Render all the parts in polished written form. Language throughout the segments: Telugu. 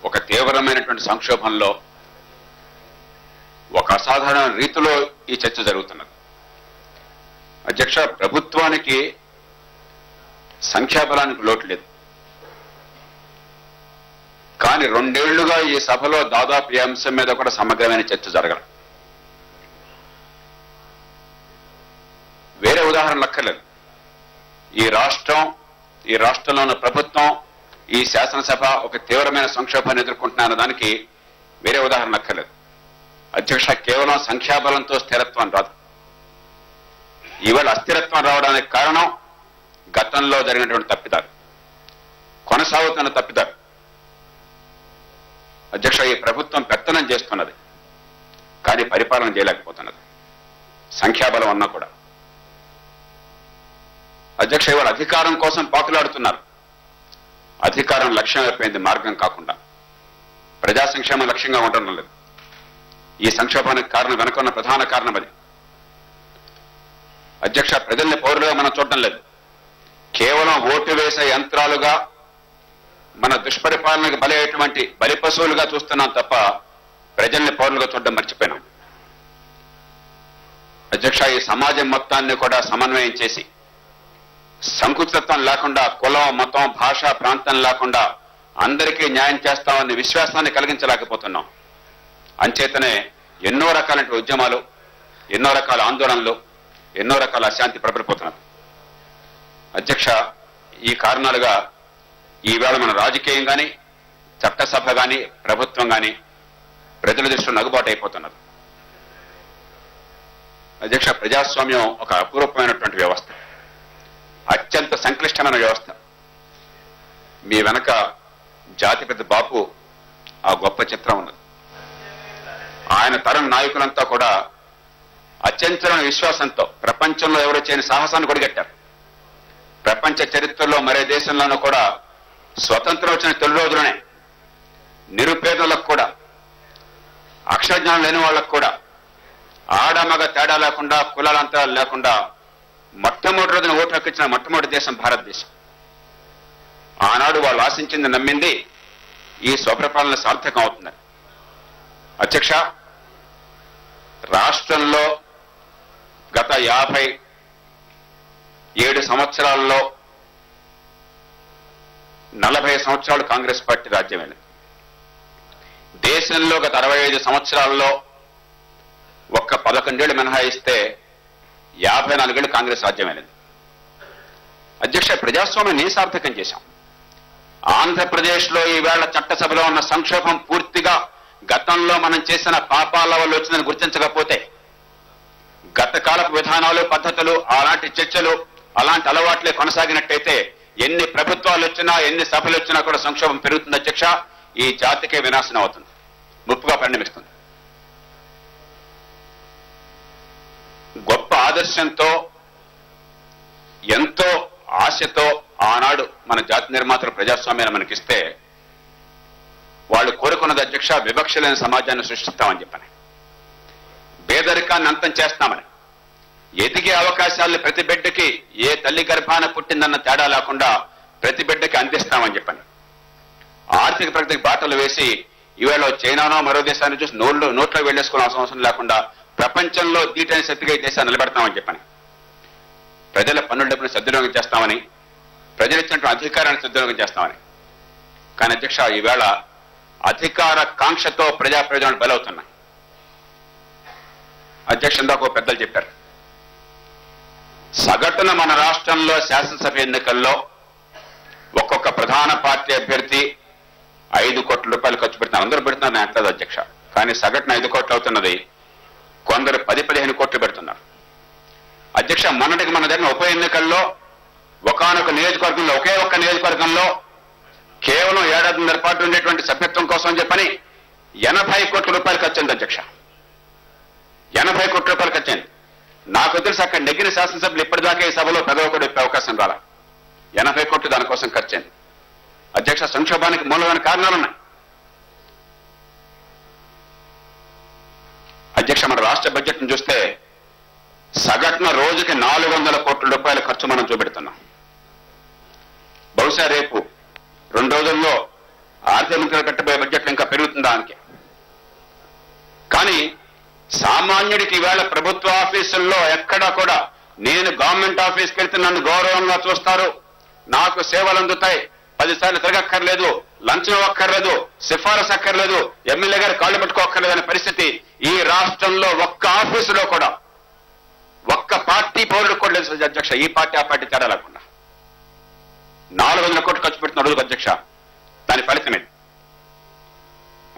ఒక తీవ్రమైనటువంటి సంక్షోభంలో ఒక అసాధారణ రీతిలో ఈ చర్చ జరుగుతున్నది. అధ్యక్ష, ప్రభుత్వానికి సంఖ్యాబలానికి లోటు లేదు. కానీ 2 ఏళ్లుగా ఈ సభలో దాదాపు ఈ అంశం మీద కూడా సమగ్రమైన చర్చ జరగదు. వేరే ఉదాహరణలు అక్కర్లేదు. ఈ రాష్ట్రంలో ఉన్న ప్రభుత్వం, ఈ శాసనసభ ఒక తీవ్రమైన సంక్షోభాన్ని ఎదుర్కొంటున్న దానికి వేరే ఉదాహరణ అక్కర్లేదు. అధ్యక్ష, కేవలం సంఖ్యాబలంతో స్థిరత్వం రాదు. ఈవేళ అస్థిరత్వం రావడానికి కారణం గతంలో జరిగినటువంటి తప్పిదాలు, కొనసాగుతున్న తప్పిదాలు. అధ్యక్ష, ఈ ప్రభుత్వం పెత్తనం చేస్తున్నది, కానీ పరిపాలన చేయలేకపోతున్నది, సంఖ్యాబలం అన్నా కూడా. అధ్యక్ష, ఇవాళ అధికారం కోసం పాకులాడుతున్నారు. అధికారం లక్ష్యం అయిపోయింది, మార్గం కాకుండా. ప్రజా సంక్షేమం లక్ష్యంగా ఉండడం లేదు. ఈ సంక్షోభానికి కారణం వెనుకున్న ప్రధాన కారణం అది. అధ్యక్ష, ప్రజల్ని పౌరులుగా మనం చూడటం లేదు. కేవలం ఓటు వేసే యంత్రాలుగా, మన దుష్పరిపాలనకు బలైనటువంటి బలి పశువులుగా చూస్తున్నాం తప్ప ప్రజల్ని పౌరులుగా చూడడం మర్చిపోయినాం. అధ్యక్ష, ఈ సమాజం మొత్తాన్ని కూడా సమన్వయం చేసి, సంకుచితత్వం లేకుండా, కులం, మతం, భాష, ప్రాంతం లేకుండా అందరికీ న్యాయం చేస్తామని విశ్వాసాన్ని కలిగించలేకపోతున్నాం. అంచేతనే ఎన్నో రకాల ఉద్యమాలు, ఎన్నో రకాల ఆందోళనలు, ఎన్నో రకాల అశాంతి ప్రబలిపోతున్నది. అధ్యక్ష, ఈ కారణాలుగా ఈవేళ మన రాజకీయం కానీ, చట్టసభ కానీ, ప్రభుత్వం కానీ ప్రజల దృష్టిలో నగుబాటు అయిపోతున్నది. అధ్యక్ష, ప్రజాస్వామ్యం ఒక అపూర్వమైనటువంటి వ్యవస్థ, అత్యంత సంక్లిష్టమైన వ్యవస్థ. మీ వెనక జాతిపిత బాపు ఆ గొప్ప చిత్రం ఉన్నది. ఆయన తరం నాయకులంతా కూడా అత్యంతమైన విశ్వాసంతో ప్రపంచంలో ఎవరు చేయని సాహసాన్ని కొడిగట్టారు. ప్రపంచ చరిత్రలో మరే దేశంలోనూ కూడా స్వతంత్రం వచ్చిన తొలి రోజులనే నిరుపేదలకు కూడా, అక్షరజ్ఞానం లేని వాళ్ళకు కూడా, ఆడమగ తేడా లేకుండా, కులాల అంతరాలు లేకుండా మొట్టమొదటి రోజున ఓటు హక్కు ఇచ్చిన మొట్టమొదటి దేశం భారతదేశం. ఆనాడు వాళ్ళు ఆశించింది, నమ్మింది ఈ స్వప్రపాలన సార్థకం అవుతుందని. అధ్యక్ష, రాష్ట్రంలో గత 57 సంవత్సరాల్లో 40 సంవత్సరాలు కాంగ్రెస్ పార్టీ రాజ్యం వెళ్ళింది. దేశంలో గత 65 సంవత్సరాల్లో ఒక్క 11 ఏళ్లు మినహాయిస్తే 54 ఏళ్లు కాంగ్రెస్ రాజ్యం వెళ్ళింది. అధ్యక్ష, ప్రజాస్వామ్యాన్ని సార్థకం చేశాం. ఆంధ్రప్రదేశ్లో ఈవేళ చట్టసభలో ఉన్న సంక్షోభం పూర్తిగా గతంలో మనం చేసిన పాపాల వల్ల వచ్చిందని గుర్తించకపోతే, గత కాలపు విధానాలు, పద్ధతులు, అలాంటి చర్చలు, అలాంటి అలవాట్లే కొనసాగినట్టయితే ఎన్ని ప్రభుత్వాలు వచ్చినా, ఎన్ని సభలు వచ్చినా కూడా సంక్షోభం పెరుగుతుంది. అధ్యక్ష, ఈ జాతికే వినాశనం అవుతుంది, ముప్పుగా పరిణమిస్తుంది. గొప్ప ఆదర్శంతో, ఎంతో ఆశతో ఆనాడు మన జాతి నిర్మాతలు ప్రజాస్వామ్యాన్ని మనకిస్తే, వాళ్ళు కోరుకున్నది అధ్యక్ష వివక్ష లేని సమాజాన్ని సృష్టిస్తామని చెప్పని, పేదరికాన్ని అంతం చేస్తామని, ఎదిగే అవకాశాలను ప్రతి బిడ్డకి ఏ తల్లి గర్భాన పుట్టిందన్న తేడా లేకుండా ప్రతి బిడ్డకి అందిస్తామని చెప్పని, ఆర్థిక ప్రగతికి బాటలు వేసి ఈవేళ చైనానో మరో దేశాన్ని చూసి నోట్లో వెళ్ళేసుకోవాల్సిన అవసరం లేకుండా ప్రపంచంలో దీటైన శక్తిగా ఈ దేశాన్ని నిలబెడతామని చెప్పని, ప్రజల పన్నుల డబ్బును సద్వినియోగం చేస్తామని, ప్రజలు ఇచ్చినటువంటి అధికారాన్ని సద్వినియోగం చేస్తామని. కానీ అధ్యక్ష, ఈవేళ అధికార కాంక్షతో ప్రజా ప్రయోజనాలు బలవుతున్నాయి. అధ్యక్ష, ఇందాక పెద్దలు చెప్పారు, సగటున మన రాష్ట్రంలో శాసనసభ ఎన్నికల్లో ఒక్కొక్క ప్రధాన పార్టీ అభ్యర్థి 5 కోట్ల రూపాయలు ఖర్చు పెడుతున్నారు. అందరూ పెడుతున్నారు, నేను అంటలేదు అధ్యక్ష. కానీ సగటున 5 కోట్లు అవుతున్నది, కొందరు 10-15 కోట్లు పెడుతున్నారు. అధ్యక్ష, మొన్నటికి మన జరిగిన ఉప ఎన్నికల్లో ఒకానొక నియోజకవర్గంలో, ఒకే ఒక్క నియోజకవర్గంలో కేవలం 1 ఏడాదిన్నర పాటు ఉండేటువంటి సభ్యత్వం కోసం చెప్పని 80 కోట్ల రూపాయలు ఖర్చయింది అధ్యక్ష. 80 కోట్ల రూపాయలు ఖర్చయింది. నాకు తెలిసి అక్కడ నెగ్గిన శాసనసభ్యులు ఇప్పటిదాకా ఈ సభలో పెదవి కూడా ఇప్పే అవకాశం రాలా. 80 కోట్లు దానికోసం ఖర్చయింది. అధ్యక్ష, సంక్షోభానికి మూలమైన కారణాలున్నాయి. అధ్యక్ష, మన రాష్ట్ర బడ్జెట్ ను చూస్తే సగటున రోజుకి 400 కోట్ల రూపాయల ఖర్చు మనం చూపెడుతున్నాం. బహుశా రేపు 2 రోజుల్లో ఆర్థిక మంత్రులు కట్టబోయే బడ్జెట్లో ఇంకా పెరుగుతుందా దానికి. కానీ సామాన్యుడికి ఈవేళ ప్రభుత్వ ఆఫీసుల్లో ఎక్కడా కూడా నేను గవర్నమెంట్ ఆఫీస్కి వెళ్తే నన్ను గౌరవంగా చూస్తారు, నాకు సేవలు అందుతాయి, 10 సార్లు తిరగక్కర్లేదు, లంచం అక్కర్లేదు, సిఫారసు అక్కర్లేదు, ఎమ్మెల్యే గారు కాళ్ళు పట్టుకోక్కర్లేదు అనే పరిస్థితి ఈ రాష్ట్రంలో ఒక్క ఆఫీసులో కూడా ఒక్క పార్టీ పౌరుడు కూడా లేదు అధ్యక్ష. ఈ పార్టీ ఆ పార్టీ తేడా లేకుండా 400 కోట్లు ఖర్చు పెడుతున్న రోజుకు అధ్యక్ష. దాని ఫలితమే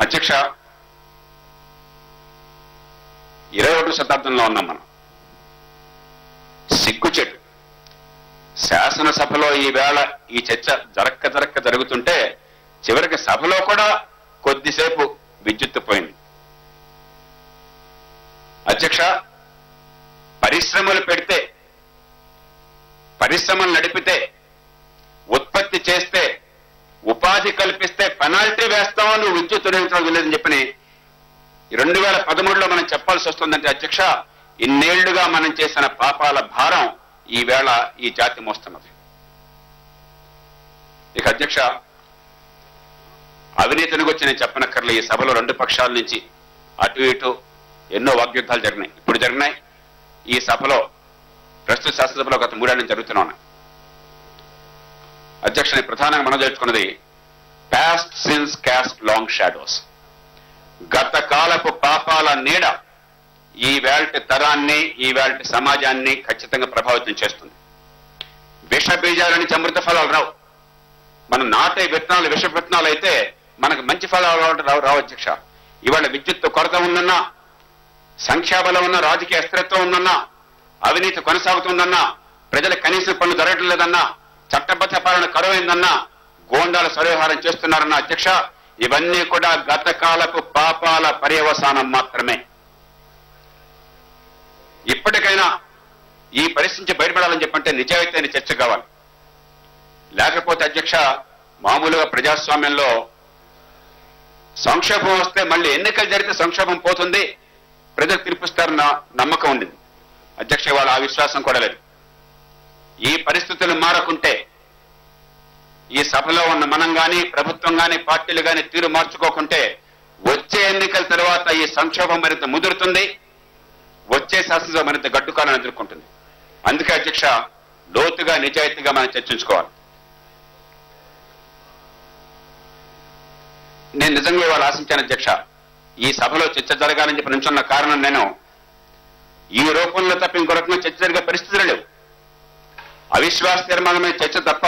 అధ్యక్ష 21వ శతాబ్దంలో ఉన్నాం మనం. సిగ్గుచెట్టు శాసనసభలో ఈవేళ ఈ చర్చ జరక్క జరుగుతుంటే చివరికి సభలో కూడా కొద్దిసేపు విద్యుత్తు పోయింది. అధ్యక్ష, పరిశ్రమలు పెడితే, పరిశ్రమలు నడిపితే, ఉత్పత్తి చేస్తే, ఉపాధి కల్పిస్తే పెనాల్టీ వేస్తామో నువ్వు విద్యుత్ వినియోగించడం లేదని చెప్పని 2013లో మనం చెప్పాల్సి వస్తుందంటే అధ్యక్ష, ఇన్నేళ్లుగా మనం చేసిన పాపాల భారం ఈవేళ ఈ జాతి మోస్తున్నది. ఇక అధ్యక్ష, అవినీతిని గురించి నేను చెప్పనక్కర్లే. ఈ సభలో 2 పక్షాల నుంచి అటు ఇటు ఎన్నో వాగ్యుద్ధాలు జరిగినాయి, ఇప్పుడు జరిగినాయి. ఈ సభలో ప్రస్తుత శాసనసభలో గత 3 ఏళ్ల నుంచి జరుగుతూనే ఉన్నాయి. అధ్యక్ష, నేను ప్రధానంగా మనం తెలుసుకున్నది past sins cast long shadows. గత కాలపు పాపాల నీడ ఈ వేల్టి తరాన్ని, ఈ వేల్టి సమాజాన్ని ఖచ్చితంగా ప్రభావితం చేస్తుంది. విష బీజాల నుంచి అమృత ఫలాలు రావు. మనం నాటే విత్తనాలు విష విత్తనాలు అయితే మనకు మంచి ఫలాలు రావు అధ్యక్ష. ఇవాళ విద్యుత్ కొరత ఉందన్నా, సంఖ్యాబలం ఉన్న రాజకీయ అస్థిరత్వం ఉందన్నా, అవినీతి కొనసాగుతుందన్నా, ప్రజలకు కనీస పనులు జరగడం లేదన్నా, చట్టబద్ధ పాలన కరువైందన్నా, గోండాల సర్వహారం చేస్తున్నారన్న అధ్యక్ష, ఇవన్నీ కూడా గత కాలపు పాపాల పర్యవసానం మాత్రమే. ఇప్పటికైనా ఈ పరిస్థితి నుంచి బయటపడాలని చెప్పంటే నిజాయితీ అయిన చర్చ కావాలి. లేకపోతే అధ్యక్ష, మామూలుగా ప్రజాస్వామ్యంలో సంక్షోభం వస్తే మళ్ళీ ఎన్నికలు జరిగితే సంక్షోభం పోతుంది, ప్రజలు తీర్పిస్తారన్న నమ్మకం ఉండింది అధ్యక్ష. వాళ్ళ ఆ విశ్వాసం కూడా లేదు. ఈ పరిస్థితులు మారకుంటే, ఈ సభలో ఉన్న మనం కానీ, ప్రభుత్వం కానీ, పార్టీలు కానీ తీరు మార్చుకోకుంటే వచ్చే ఎన్నికల తర్వాత ఈ సంక్షోభం మరింత ముదురుతుంది, వచ్చే శాసనసభ మరింత గడ్డుకాలను ఎదుర్కొంటుంది. అందుకే అధ్యక్ష, లోతుగా నిజాయితీగా మనం చర్చించుకోవాలి. నేను నిజంగా ఇవాళ ఆశించాను అధ్యక్ష, ఈ సభలో చర్చ జరగాలని చెప్పి నుంచున్న కారణం నేను ఈ రూపంలో తప్ప ఇంకో రకంగా చర్చ జరిగే పరిస్థితులు లేవు. అవిశ్వాస తీర్మానం మీద చర్చ తప్ప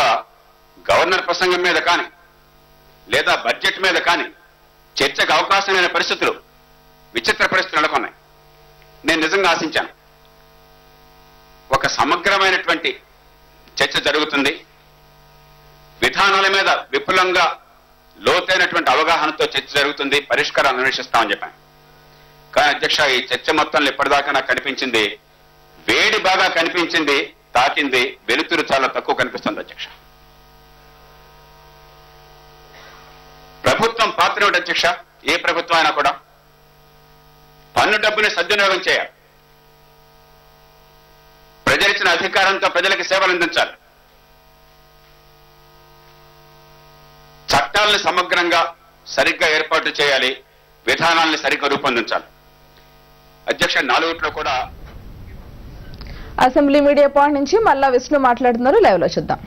గవర్నర్ ప్రసంగం మీద కానీ లేదా బడ్జెట్ మీద కానీ చర్చకు అవకాశమైన పరిస్థితులు, విచిత్ర పరిస్థితులు నెలకొన్నాయి. నేను నిజంగా ఆశించాను ఒక సమగ్రమైనటువంటి చర్చ జరుగుతుంది, విధానాల మీద విపులంగా లోతైనటువంటి అవగాహనతో చర్చ జరుగుతుంది, పరిష్కారాలు అన్వేషిస్తామని చెప్పాను. కానీ అధ్యక్ష, ఈ చర్చ మొత్తంలో ఇప్పటిదాకా నాకు కనిపించింది వేడి బాగా కనిపించింది, తాకింది, వెలుతురు చాలా తక్కువ కనిపిస్తుంది అధ్యక్ష. ప్రభుత్వం పాత్ర ఏమిటి అధ్యక్ష? ఏ ప్రభుత్వం అయినా కూడా పన్ను డబ్బుని సద్వినియోగం చేయాలి, ప్రజలిచ్చిన అధికారంతో ప్రజలకు సేవలు అందించాలి, చట్టాలను సమగ్రంగా సరిగ్గా ఏర్పాటు చేయాలి, విధానాలను సరిగ్గా రూపొందించాలి. అధ్యక్ష, 4 కూడా అసెంబ్లీ మీడియా పాయింట్ నుంచి మల్లా విష్ణు మాట్లాడుతున్నారు, లైవ్ లో చూద్దాం.